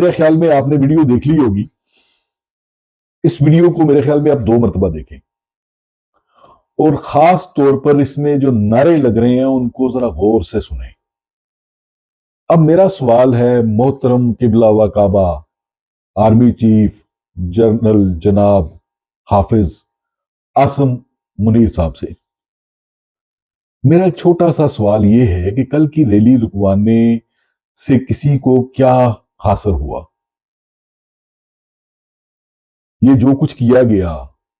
میرے خیال میں آپ نے ویڈیو دیکھ لی ہوگی. اس ویڈیو کو میرے خیال میں آپ 2 مرتبہ دیکھیں اور خاص طور پر اس میں جو نعرے لگ رہے ہیں ان کو ذرا غور سے سنیں. اب میرا سوال ہے محترم قبلہ و کعبہ آرمی چیف جنرل جناب حافظ عاصم منیر صاحب سے. میرا ایک چھوٹا سا سوال یہ ہے کہ کل کی ریلی رکوانے سے کسی کو کیا حاصل ہوا؟ یہ جو کچھ کیا گیا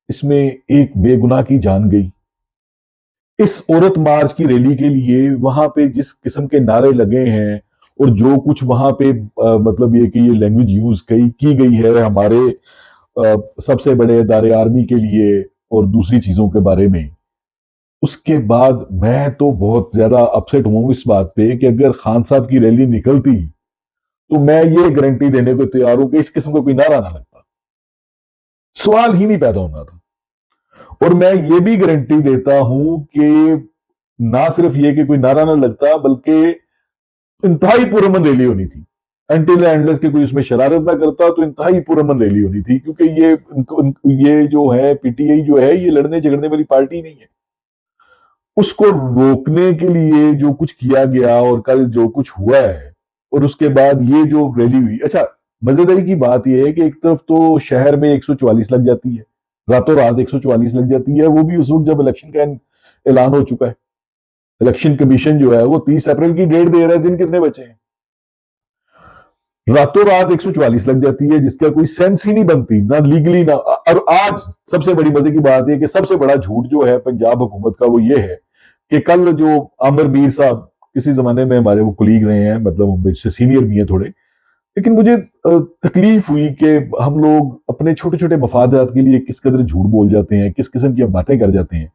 اس میں ایک بے گناہ کی جان گئی. اس عورت مارچ کی ریلی کے لیے وہاں پہ جس قسم کے نعرے لگے ہیں اور جو کچھ وہاں پہ مطلب یہ کہ یہ لینگویج یوز کی گئی ہے ہمارے سب سے بڑے ادارے آرمی کے لیے اور دوسری چیزوں کے بارے میں، اس کے بعد میں تو بہت زیادہ اپسیٹ ہوں اس بات پہ کہ اگر خان صاحب کی ریلی نکلتی تو میں یہ گارنٹی دینے کو تیار ہوں کہ اس قسم کا کوئی نعرہ نہ لگتا، سوال ہی نہیں پیدا ہونا تھا. اور میں یہ بھی گارنٹی دیتا ہوں کہ نہ صرف یہ کہ کوئی نعرہ نہ لگتا بلکہ انتہائی پرامن ریلی ہونی تھی. انٹل اینڈلیس کے کوئی اس میں شرارت نہ کرتا تو انتہائی پرامن ریلی ہونی تھی، کیونکہ یہ جو ہے پی ٹی آئی جو ہے یہ لڑنے جھگڑنے والی پارٹی نہیں ہے. اس کو روکنے کے لیے جو کچھ کیا گیا اور کل جو کچھ ہوا ہے اور اس کے بعد یہ جو ریلی ہوئی، اچھا مزیداری کی بات یہ ہے کہ ایک طرف تو شہر میں 144 لگ جاتی ہے، راتوں رات 144 لگ جاتی ہے، وہ بھی اس وقت جب الیکشن کا اعلان ہو چکا ہے. الیکشن کمیشن جو ہے وہ 30 اپریل کی ڈیٹ دے رہا ہے، دن کتنے بچے ہیں، راتوں رات 144 لگ جاتی ہے جس کا کوئی سینس ہی نہیں بنتی، نہ لیگلی نہ. اور آج سب سے بڑی مزے کی بات یہ کہ سب سے بڑا جھوٹ جو ہے پنجاب حکومت کا وہ یہ ہے کہ کل جو عامر میر صاحب کسی زمانے میں ہمارے وہ کلیگ رہے ہیں، مطلب سے سینئر بھی ہیں تھوڑے، لیکن مجھے تکلیف ہوئی کہ ہم لوگ اپنے چھوٹے چھوٹے مفادات کے لیے کس قدر جھوٹ بول جاتے ہیں، کس قسم کی باتیں کر جاتے ہیں.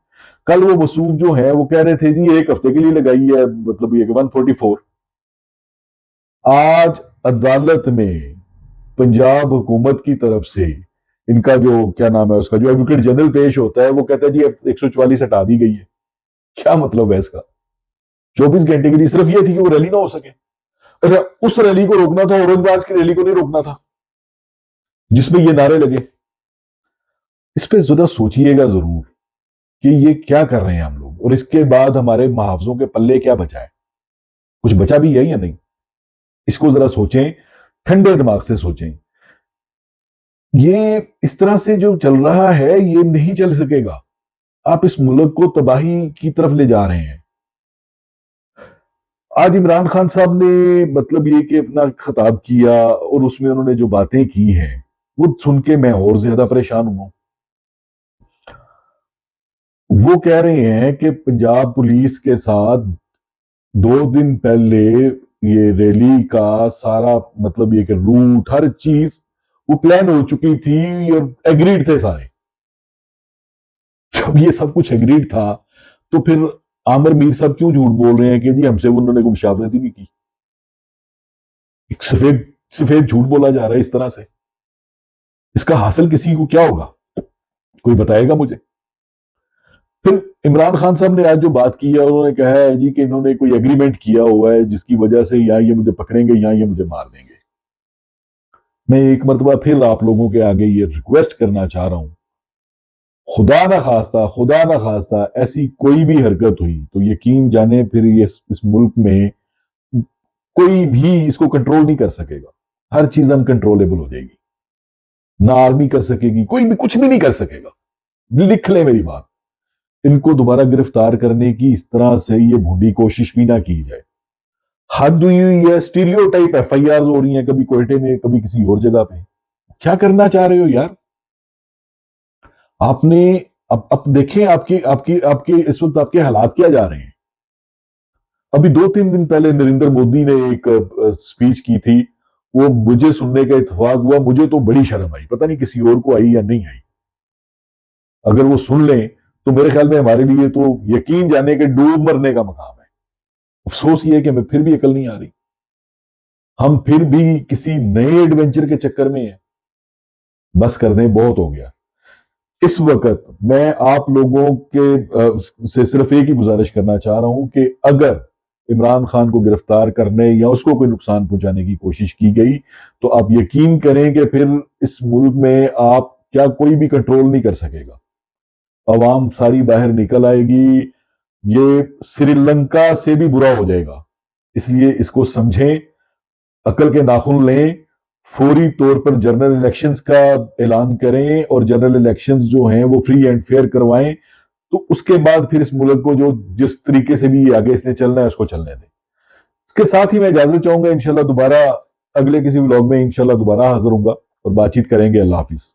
کل وہ وصوف جو ہیں وہ کہہ رہے تھے جی 1 ہفتے کے لیے لگائی ہے، مطلب یہ کہ 144. آج عدالت میں پنجاب حکومت کی طرف سے ان کا جو کیا نام ہے اس کا جو ایڈوکیٹ جنرل پیش ہوتا ہے وہ کہتا ہے جی 144 ہٹا دی گئی ہے. کیا مطلب ہے اس کا؟ 24 گھنٹے کے لیے صرف یہ تھی کہ وہ ریلی نہ ہو سکے. اچھا اس ریلی کو روکنا تھا، اورنگ باز کی ریلی کو نہیں روکنا تھا جس میں یہ نعرے لگے. اس پہ ذرا سوچئے گا ضرور کہ یہ کیا کر رہے ہیں ہم لوگ، اور اس کے بعد ہمارے محافظوں کے پلے کیا بچا ہے، کچھ بچا بھی ہے یا نہیں. اس کو ذرا سوچیں، ٹھنڈے دماغ سے سوچیں. یہ اس طرح سے جو چل رہا ہے یہ نہیں چل سکے گا. آپ اس ملک کو تباہی کی طرف لے جا رہے ہیں. آج عمران خان صاحب نے مطلب یہ کہ اپنا خطاب کیا اور اس میں انہوں نے جو باتیں کی ہیں وہ سن کے میں اور زیادہ پریشان ہوں. وہ کہہ رہے ہیں کہ پنجاب پولیس کے ساتھ 2 دن پہلے یہ ریلی کا سارا مطلب یہ کہ روٹ ہر چیز وہ پلان ہو چکی تھی اور ایگریڈ تھے سارے. جب یہ سب کچھ ایگریڈ تھا تو پھر عامر میر صاحب کیوں جھوٹ بول رہے ہیں کہ جی ہم سے انہوں نے کوئی مشاورت ہی نہیں کی. ایک سفید جھوٹ بولا جا رہا ہے اس طرح سے. اس کا حاصل کسی کو کیا ہوگا، کوئی بتائے گا مجھے. پھر عمران خان صاحب نے آج جو بات کی ہے انہوں نے کہا ہے جی کہ انہوں نے کوئی ایگریمنٹ کیا ہوا ہے جس کی وجہ سے یا یہ مجھے پکڑیں گے یا یہ مجھے مار دیں گے. میں ایک مرتبہ پھر آپ لوگوں کے آگے یہ ریکویسٹ کرنا چاہ رہا ہوں، خدا نہ خواستہ ایسی کوئی بھی حرکت ہوئی تو یقین جانے پھر یہ اس ملک میں کوئی بھی اس کو کنٹرول نہیں کر سکے گا. ہر چیز انکنٹرولیبل ہو جائے گی. نہ آرمی کر سکے گی، کوئی بھی کچھ بھی نہیں کر سکے گا. لکھ لیں میری بات. ان کو دوبارہ گرفتار کرنے کی اس طرح سے یہ بھونڈی کوشش بھی نہ کی جائے. حد ہوئی ہوئی ہے، اسٹیریو ٹائپ ایف آئی آرز ہو رہی ہیں، کبھی کوئٹے میں کبھی کسی اور جگہ پہ. کیا کرنا چاہ رہے ہو یار؟ آپ نے اب دیکھیں آپ کے اس وقت آپ کے حالات کیا جا رہے ہیں. ابھی 2-3 دن پہلے نریندر مودی نے ایک سپیچ کی تھی، وہ مجھے سننے کا اتفاق ہوا، مجھے تو بڑی شرم آئی، پتہ نہیں کسی اور کو آئی یا نہیں آئی. اگر وہ سن لیں تو میرے خیال میں ہمارے لیے تو یقین جانے کے ڈوب مرنے کا مقام ہے. افسوس یہ ہے کہ ہمیں پھر بھی عقل نہیں آ رہی، ہم پھر بھی کسی نئے ایڈونچر کے چکر میں ہیں. بس کر دیں، بہت ہو گیا. اس وقت میں آپ لوگوں کے سے صرف ایک ہی گزارش کرنا چاہ رہا ہوں کہ اگر عمران خان کو گرفتار کرنے یا اس کو کوئی نقصان پہنچانے کی کوشش کی گئی تو آپ یقین کریں کہ پھر اس ملک میں آپ کیا کوئی بھی کنٹرول نہیں کر سکے گا، عوام ساری باہر نکل آئے گی، یہ سری لنکا سے بھی برا ہو جائے گا۔ اس لیے اس کو سمجھیں، عقل کے ناخن لیں، فوری طور پر جنرل الیکشنز کا اعلان کریں اور جنرل الیکشنز جو ہیں وہ فری اینڈ فیئر کروائیں، تو اس کے بعد پھر اس ملک کو جو جس طریقے سے بھی آگے اس نے چلنا ہے اس کو چلنے دیں۔ اس کے ساتھ ہی میں اجازت چاہوں گا، انشاءاللہ دوبارہ اگلے کسی ولاگ میں انشاءاللہ دوبارہ حاضر ہوں گا اور بات چیت کریں گے۔ اللہ حافظ۔